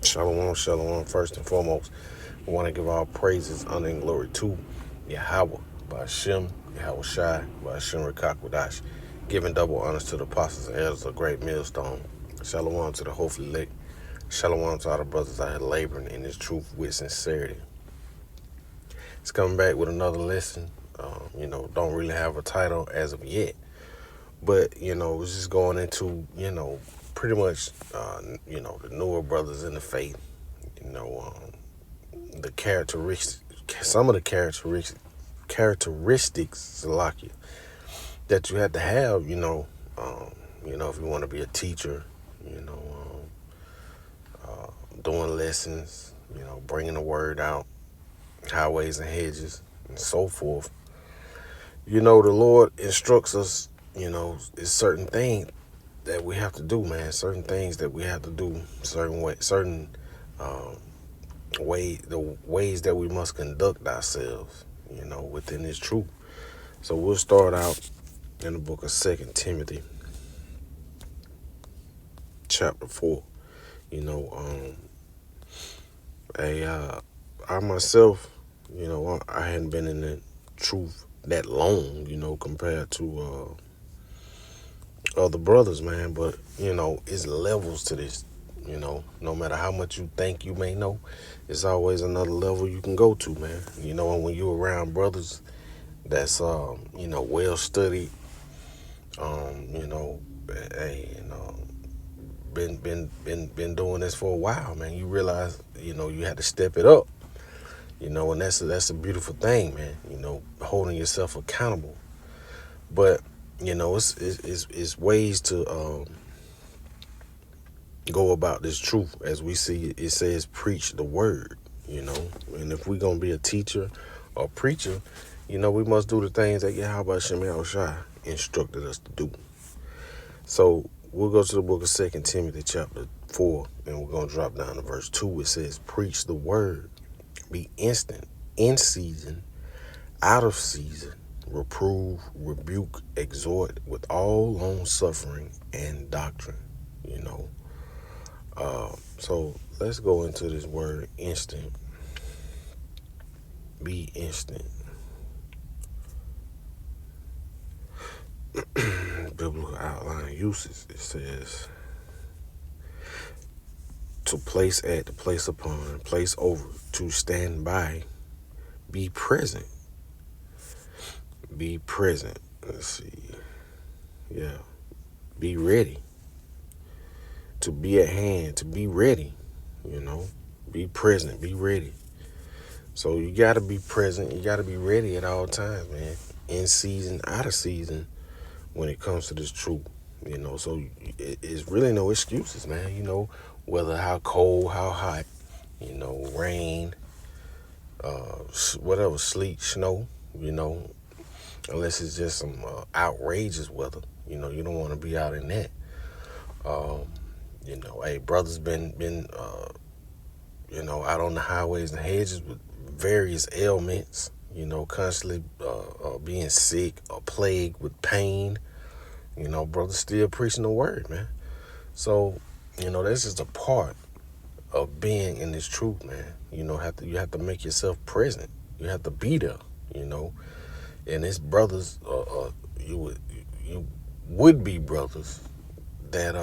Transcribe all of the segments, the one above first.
Shalom, shalom. First and foremost, we want to give all praises, honor, and glory to Yahweh, Ba'ashem, Yahweh Shai, Ba'ashem Rekakwadash, giving double honors to the apostles and elders of great millstone. Shalom to the hopefully elect. Shalom to all the brothers out here laboring in this truth with sincerity. It's coming back with another lesson. Don't really have a title as of yet, but it's just going into pretty much the newer brothers in the faith. The characteristics, some of the characteristics, Salakia, that you have to have, if you want to be a teacher, doing lessons, bringing the word out, highways and hedges, and so forth. The Lord instructs us, it's certain things that we have to do, man. Certain things that we have to do, the ways that we must conduct ourselves, within this truth. So we'll start out in the book of 2 Timothy, chapter 4. I myself, I hadn't been in the truth that long, compared to other brothers, man. But, it's levels to this. No matter how much you think you may know, it's always another level you can go to, man. And when you're around brothers that's, well studied, been doing this for a while, man, you realize, you had to step it up, and that's a beautiful thing, man, holding yourself accountable. But, it's ways to, go about this truth. As we see, it says preach the word, and if we're going to be a teacher or preacher, we must do the things that Yahweh Shem Shai instructed us to do. So we'll go to the book of 2 Timothy chapter 4, and we're going to drop down to verse 2. It says, preach the word, be instant, in season, out of season, reprove, rebuke, exhort with all long suffering and doctrine, So let's go into this word instant. Be instant. Biblical outline uses. It says to place at, to place upon, place over, to stand by, be present. Be present. Let's see. Yeah. Be ready. To be at hand, to be ready, be present, be ready. So you got to be present. You got to be ready at all times, man. In season, out of season, when it comes to this truth, So it's really no excuses, man. Whether how cold, how hot, rain, whatever, sleet, snow, unless it's just some outrageous weather. You don't want to be out in that. Hey, brothers been out on the highways and hedges with various ailments, constantly being sick or plagued with pain. Brothers still preaching the word, man. So, that's just a part of being in this truth, man. You have to make yourself present. You have to be there, And it's brothers, you would be brothers that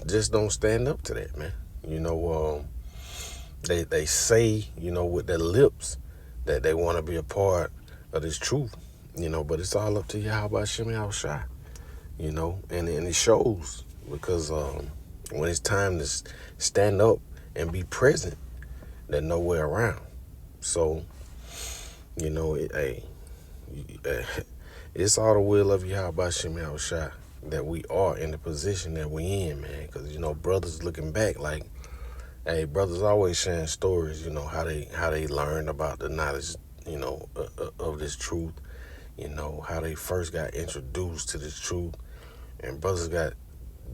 just don't stand up to that, man. They say, with their lips that they want to be a part of this truth, but it's all up to Yahweh Shem Shai, and it shows because when it's time to stand up and be present, they're nowhere around. So, it's all the will of Yahweh Shem Shai that we are in the position that we in, man. Because brothers looking back, like, hey, brothers always sharing stories, how they learned about the knowledge, of this truth, how they first got introduced to this truth, and brothers got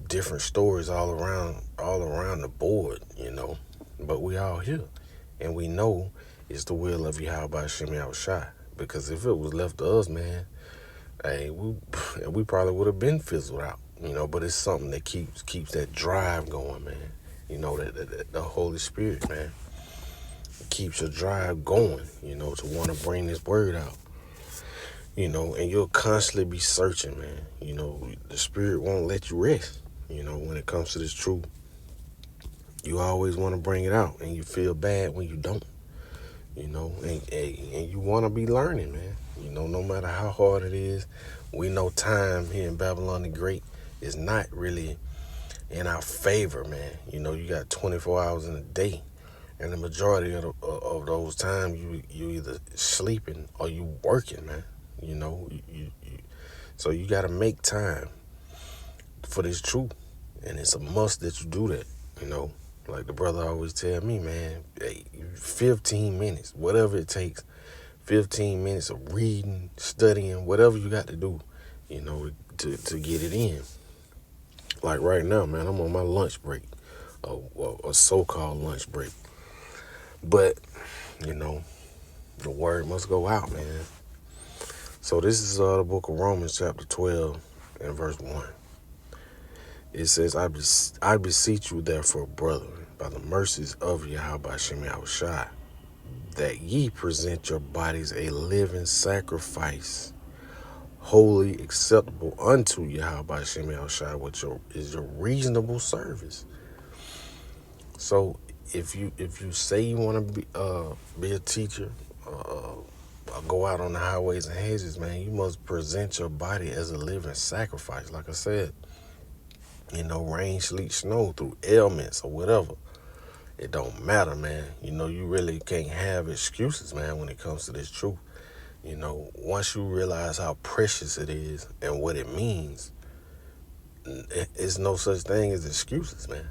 different stories all around the board, But we all here, and we know it's the will of Yahweh Shem Shai. Because if it was left to us, man, hey, we probably would have been fizzled out, But it's something that keeps that drive going, man. You know, the Holy Spirit, man, keeps your drive going, you know, to want to bring this word out. You know, and you'll constantly be searching, man. You know, the Spirit won't let you rest, you know, when it comes to this truth. You always want to bring it out, and you feel bad when you don't, you know, and you want to be learning, man. You know, no matter how hard it is, we know time here in Babylon the Great is not really in our favor, man. You know, you got 24 hours in a day, and the majority of those times you either sleeping or you working, man. You know, so you got to make time for this truth, and it's a must that you do that. You know, like the brother always tell me, man, hey, 15 minutes, whatever it takes, 15 minutes of reading, studying, whatever you got to do, you know, to get it in. Like right now, man, I'm on my lunch break, a so-called lunch break. But, you know, the word must go out, man. So this is the book of Romans chapter 12 and verse 1. It says, I beseech you therefore, brethren, by the mercies of Yahweh Hashem Yahushua, that ye present your bodies a living sacrifice, wholly acceptable unto Yahweh Hashem Yahushua, which is your reasonable service. So if you say you want to be a teacher, go out on the highways and hedges, man, you must present your body as a living sacrifice. Like I said, you know, rain, sleet, snow, through ailments or whatever. It don't matter, man. You know, you really can't have excuses, man, when it comes to this truth. You know, once you realize how precious it is and what it means, it's no such thing as excuses, man.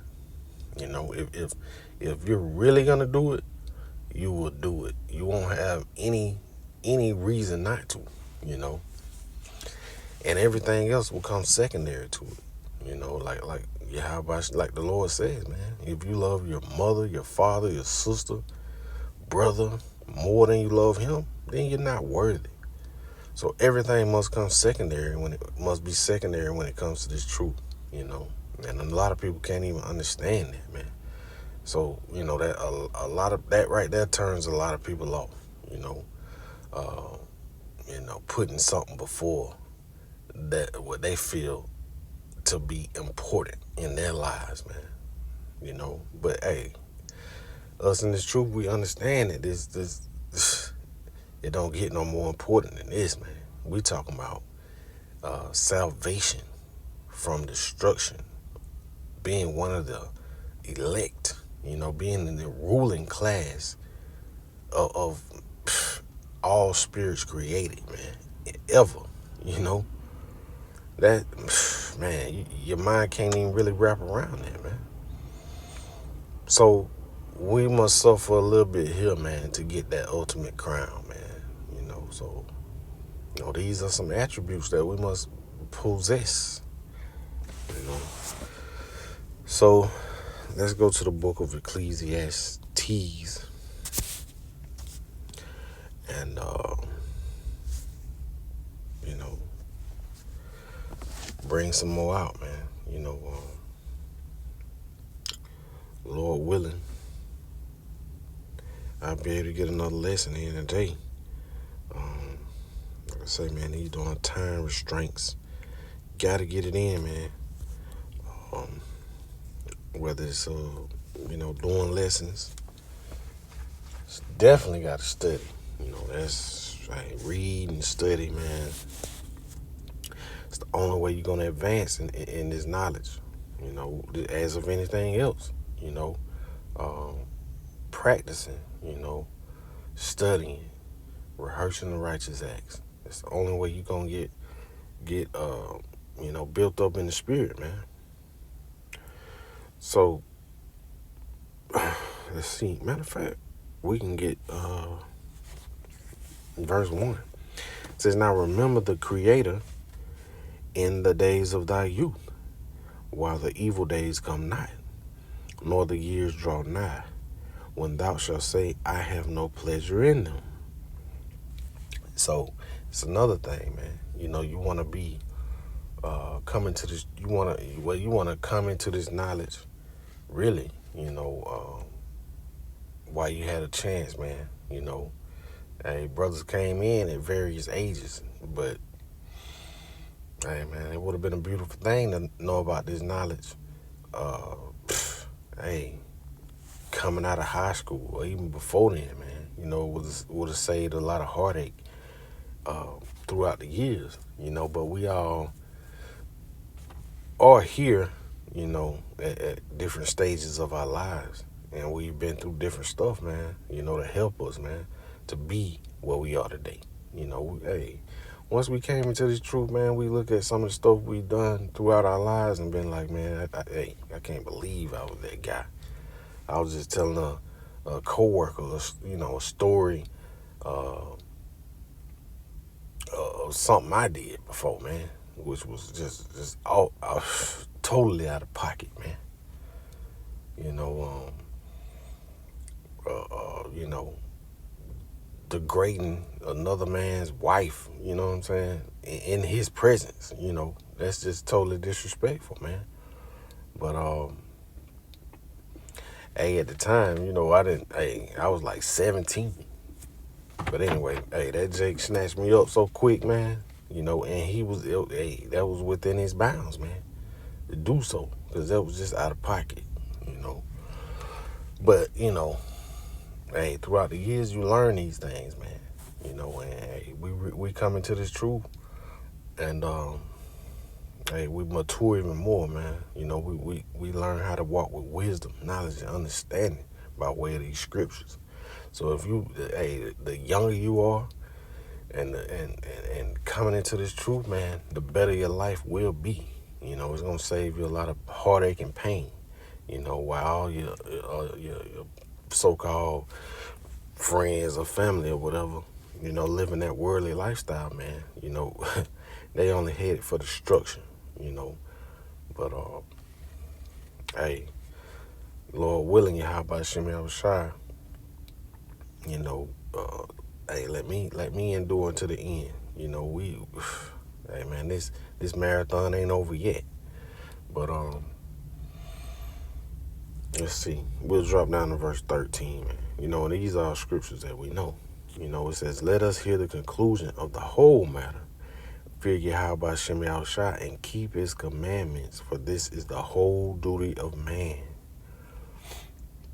You know, if you're really gonna do it, you will do it. You won't have any reason not to, you know. And everything else will come secondary to it. You know, like the Lord says, man, if you love your mother, your father, your sister, brother more than you love him, then you're not worthy. So everything must come secondary when it comes to this truth, you know. And a lot of people can't even understand that, man. So, you know, that a lot of that right there turns a lot of people off, you know. Putting something before that what they feel to be important in their lives, man. You know, but hey, us in this truth, we understand that this it don't get no more important than this, man. We talking about salvation from destruction, being one of the elect, you know, being in the ruling class of all spirits created, man, ever, you know. That, man, your mind can't even really wrap around that, man. So we must suffer a little bit here, man, to get that ultimate crown, man. You know, so, you know, these are some attributes that we must possess, you know. So let's go to the book of Ecclesiastes and, you know, bring some more out, man. You know, Lord willing, I'll be able to get another lesson in today. Like I say, man, these doing time restraints. Gotta get it in, man. Whether it's, you know, doing lessons, definitely got to study. You know, that's right. Read and study, man. It's the only way you're going to advance in this knowledge, you know, as of anything else, you know. Practicing, you know, studying, rehearsing the righteous acts. It's the only way you're going to get you know, built up in the spirit, man. So, let's see. Matter of fact, we can get verse 1. It says, now remember the Creator in the days of thy youth, while the evil days come not, nor the years draw nigh, when thou shalt say, I have no pleasure in them. So it's another thing, man. You know, you want to be coming to this. You want to come into this knowledge, really, you know, while you had a chance, man. You know, hey, brothers came in at various ages, but hey, man, it would have been a beautiful thing to know about this knowledge. Uh, hey, coming out of high school or even before then, man, you know, would have saved a lot of heartache uh, throughout the years, you know. But we all are here, you know, at different stages of our lives, and we've been through different stuff, man. You know, to help us, man, to be where we are today. You know, hey, once we came into this truth, man, we look at some of the stuff we've done throughout our lives and been like, man, I can't believe I was that guy. I was just telling a coworker, you know, a story uh, of something I did before, man, which was just all totally out of pocket, man. You know, you know, degrading another man's wife. You know what I'm saying? In his presence, you know, that's just totally disrespectful, man. But hey, at the time, you know, I was like 17. But anyway, hey, that Jake snatched me up so quick, man. You know, and hey, that was within his bounds, man, to do so, because that was just out of pocket, you know. But, you know, hey, throughout the years, you learn these things, man. You know, and hey, we come into this truth, and hey, we mature even more, man. You know, we learn how to walk with wisdom, knowledge, and understanding by way of these scriptures. So if you, hey, the younger you are, and coming into this truth, man, the better your life will be. You know, it's gonna save you a lot of heartache and pain. You know, while all your so-called friends or family or whatever, you know, living that worldly lifestyle, man, you know, they only headed for destruction, you know. But hey, Lord willing, Yahweh Shem Yahushua, you know, hey, let me endure to the end. You know, hey man, this marathon ain't over yet. But let's see. We'll drop down to verse 13, man. You know, and these are scriptures that we know. You know, it says, "Let us hear the conclusion of the whole matter. Fear Yahweh Shem Yahushua and keep his commandments, for this is the whole duty of man."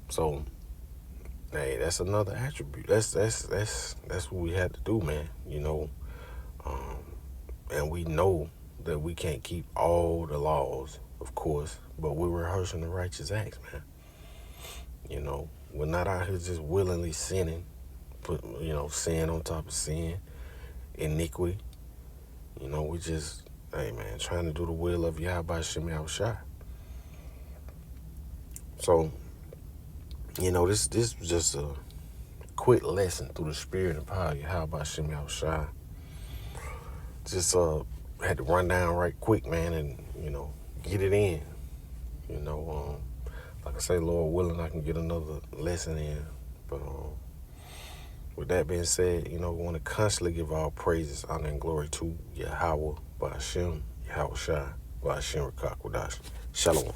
So, hey, that's another attribute. That's what we had to do, man. You know, and we know that we can't keep all the laws, of course, but we're rehearsing the righteous acts, man. You know, we're not out here just willingly sinning, put, you know, sin on top of sin, iniquity. You know, we just, hey, man, trying to do the will of Yahweh Shem Yahushua. So, you know, this was just a quick lesson through the spirit and power of Yahweh Shem Yahushua. Just had to run down right quick, man, and, you know, get it in. You know, like I say, Lord willing, I can get another lesson in. But with that being said, you know, we want to constantly give all praises, honor, and glory to Yahweh, Ba'ashem, Yahushua, Ba'ashem Rakakwadash. Shalom.